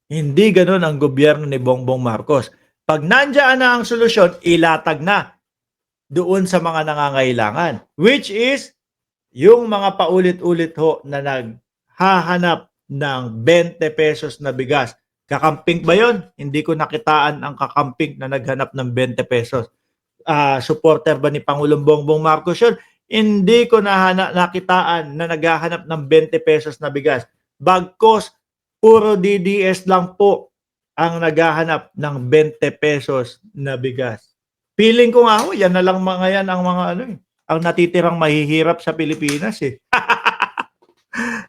Hindi gano'n ang gobyerno ni Bongbong Marcos. 'Pag nandiyan na ang solusyon, ilatag na doon sa mga nangangailangan. Which is, yung mga paulit-ulit ho na naghahanap ng 20 pesos na bigas. Kakamping ba yon? Hindi ko nakitaan ang kakamping na naghanap ng 20 pesos. Supporter ba ni Pangulong Bongbong Marcos yun? Hindi ko nakitaan na naghahanap ng 20 pesos na bigas. Bagkos, puro DDS lang po ang naghahanap ng 20 pesos na bigas. Feeling ko nga ho, yan na lang mga yan ang mga ano ang natitirang mahihirap sa Pilipinas eh.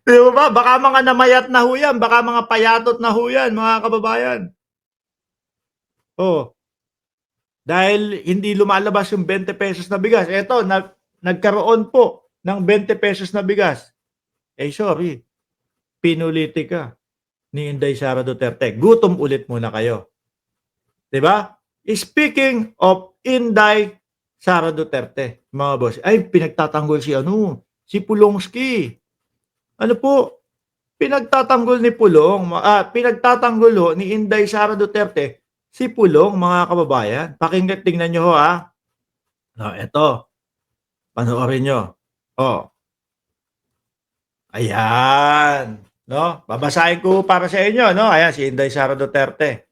Di ba? Baka mga namayat na ho yan, baka mga payatot na ho yan, mga kababayan. Oh, dahil hindi lumalabas yung 20 pesos na bigas. Eto, nagkaroon po ng 20 pesos na bigas. Eh sorry, pinulitika ni Inday Sara Duterte. Gutom ulit muna kayo. 'Di ba? Speaking of Inday Sara Duterte, mga boss, ay pinagtatanggol si Pulongski. Ano po? Pinagtatanggol ni Pulong, pinagtatanggol ho ni Inday Sara Duterte si Pulong, mga kababayan. Pakinggan, tingnan nyo ho ha. Eto, panoorin nyo. Oh, ayan. No? Babasahin ko para sa inyo. No? Ayan, si Inday Sara Duterte.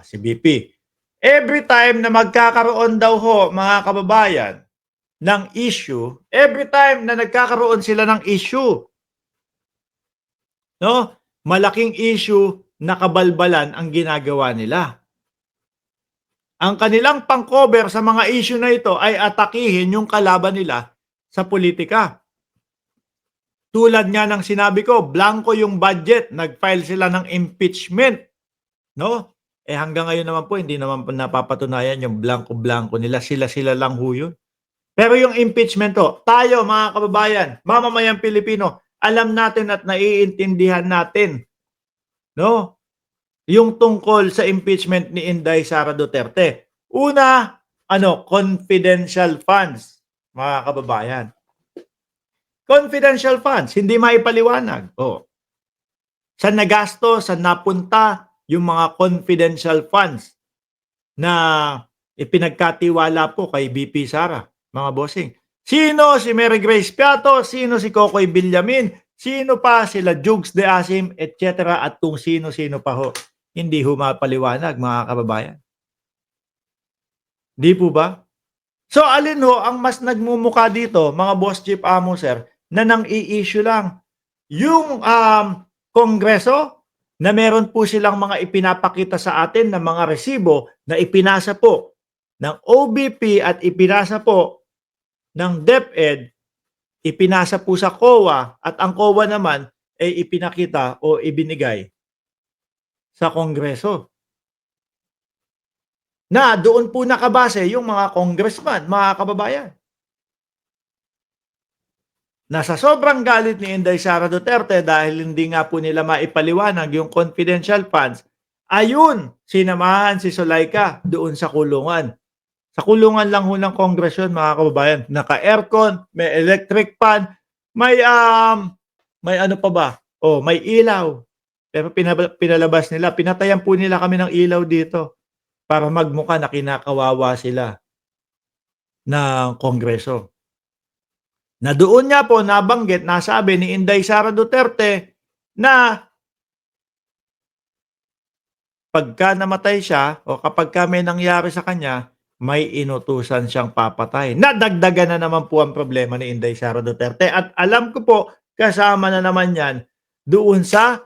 Si BP. Every time na magkakaroon daw ho, mga kababayan, ng issue, every time na nagkakaroon sila ng issue, no? Malaking issue na kabalbalan ang ginagawa nila. Ang kanilang pang-cover sa mga issue na ito ay atakihin yung kalaban nila sa politika. Tulad nga ng sinabi ko, blanco yung budget, nag-file sila ng impeachment, no? Hanggang ngayon naman po hindi naman po napapatunayan yung blanco-blanco nila, sila-sila lang ho yun. Pero yung impeachment to, tayo mga kababayan, mamamayang Pilipino, alam natin at naiintindihan natin, no? Yung tungkol sa impeachment ni Inday Sara Duterte. Una, confidential funds, mga kababayan. Confidential funds, hindi maipaliwanag. Saan nagasto, saan napunta yung mga confidential funds na ipinagkatiwala po kay BP Sara, mga bossing. Sino si Mary Grace Piato, sino si Kokoy Villamin, sino pa sila Jugs de Asim, etc. At kung sino-sino pa ho. Hindi ho mapaliwanag, mga kababayan. Di po ba? So alin ho ang mas nagmumuka dito, mga boss chief amo sir, na nang i-issue lang? Yung Kongreso na meron po silang mga ipinapakita sa atin na mga resibo na ipinasa po ng OBP at ipinasa po ng DepEd, ipinasa po sa COA at ang COA naman ay ipinakita o ibinigay sa Kongreso. Na doon po nakabase yung mga congressman, mga kababayan. Na sa sobrang galit ni Inday Sara Duterte dahil hindi nga po nila maipaliwanag yung confidential funds, ayun, sinamahan si Zulaika doon sa kulungan. Sa kulungan lang ho ng kongresyon, mga kababayan. Naka-aircon, may electric fan, may ano pa ba? May ilaw. Pero pinalabas nila, pinatayan po nila kami ng ilaw dito para magmukha na kinakawawa sila ng Kongreso. Na doon nga po nabanggit, nasabi ni Inday Sara Duterte na pagka namatay siya o kapag may nangyari sa kanya, may inutusan siyang papatay. Nadagdagan na naman po ang problema ni Inday Sara Duterte. At alam ko po, kasama na naman yan doon sa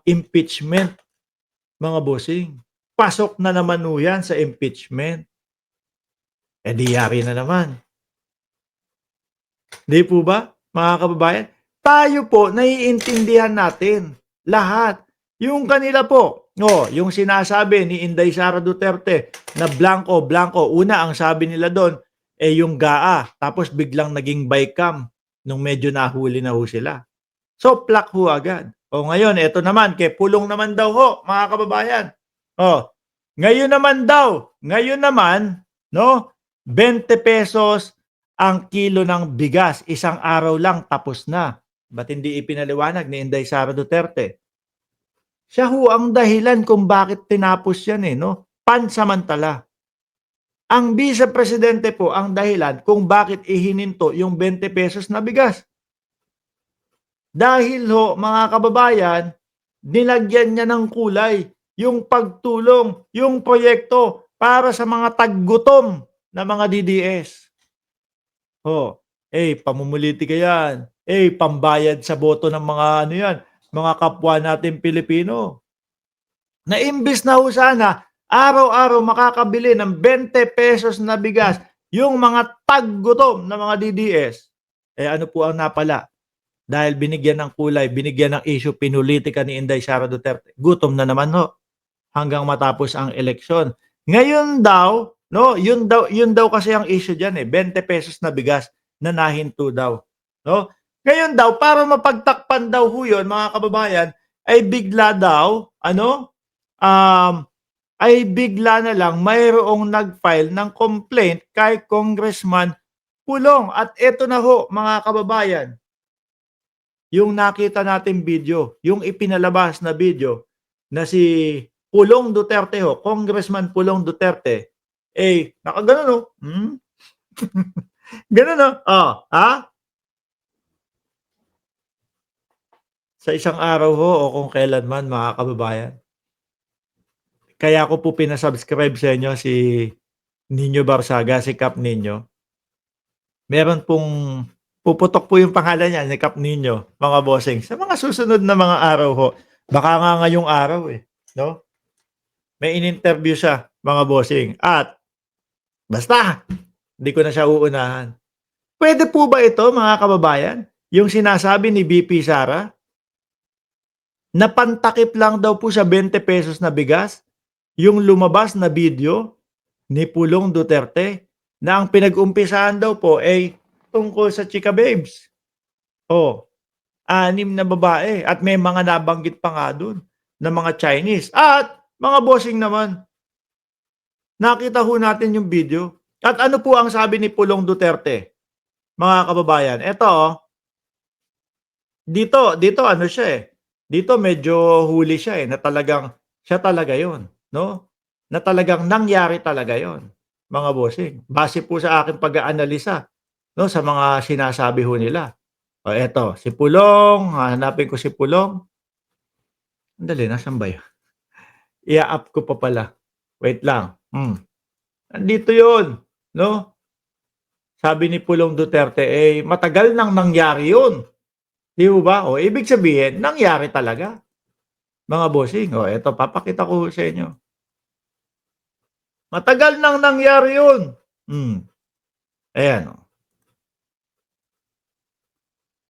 impeachment, mga bossing. Pasok na naman po yan sa impeachment. Di yari na naman. Di po ba, mga kababayan? Tayo po, naiintindihan natin lahat. Yung kanila po, yung sinasabi ni Inday Sara Duterte na blanco. Una, ang sabi nila doon, yung GAA. Tapos biglang naging bycam nung medyo nahuli na ho sila. So, plak ho agad. Ngayon, eto naman, kay Pulong naman daw ho, mga kababayan. Ngayon naman, no, 20 pesos ang kilo ng bigas, isang araw lang tapos na. Ba't hindi ipinaliwanag ni Inday Sara Duterte? Siya ho ang dahilan kung bakit tinapos yan, eh, 'no, pansamantala. Ang Vice Presidente po ang dahilan kung bakit ihininto yung ₱20 na bigas. Dahil ho, mga kababayan, nilagyan niya ng kulay yung pagtulong, yung proyekto para sa mga taggutom na mga DDS. Oh, pamumulitika yan. Pambayad sa boto ng mga ano yan, mga kapwa natin Pilipino. Na imbis na ho sana, araw-araw makakabili ng ₱20 na bigas yung mga taggutom na mga DDS. Ano po ang napala? Dahil binigyan ng kulay, binigyan ng issue, pinulitika ni Inday Sara Duterte. Gutom na naman ho hanggang matapos ang eleksyon. Ngayon daw, no, yun daw kasi ang issue diyan ₱20 na bigas na nahinto daw, no? Ngayon daw para mapagtakpan daw ho yun, mga kababayan, ay bigla daw um, ay bigla na lang mayroong nag-file ng complaint kay Congressman Pulong. At eto na ho, mga kababayan, yung nakita nating video, yung ipinalabas na video na si Pulong Duterte ho, Congressman Pulong Duterte, nakagano'n oh, gano'n oh, sa isang araw ho o kung kailanman, mga kababayan. Kaya ko po pina-subscribe sa inyo si Nino Barsaga, si Kap Nino. Meron pong puputok po yung pangalan niya ni Kap Nino, mga bossing, sa mga susunod na mga araw ho. Baka nga ngayong araw, no? May in-interview siya, mga bossing, at basta, hindi ko na siya uunahan. Puwede po ba ito, mga kababayan, yung sinasabi ni VP Sara, na pantakip lang daw po sa ₱20 na bigas, yung lumabas na video ni Pulong Duterte na ang pinag-umpisahan daw po ay tungkol sa chika babes. Oh, 6 na babae at may mga nabanggit pa nga dun na mga Chinese. At mga bossing naman, nakita ho natin yung video. At ano po ang sabi ni Pulong Duterte, mga kababayan? Eto dito ano siya dito medyo huli siya na talagang siya talaga yon, no? Na talagang nangyari talaga yon, mga bossing. Base po sa aking pag-aanalisa, no, sa mga sinasabi ho nila. Eto, si Pulong, hahanapin ko si Pulong. Andali, nasaan ba yun? Ia-up ko pa pala. Wait lang. Nandito yun, no? Sabi ni Pulong Duterte, matagal nang nangyari yun. Di ba? Ibig sabihin, nangyari talaga. Mga bossing, eto, papakita ko sa inyo. Matagal nang nangyari yun. Ayan,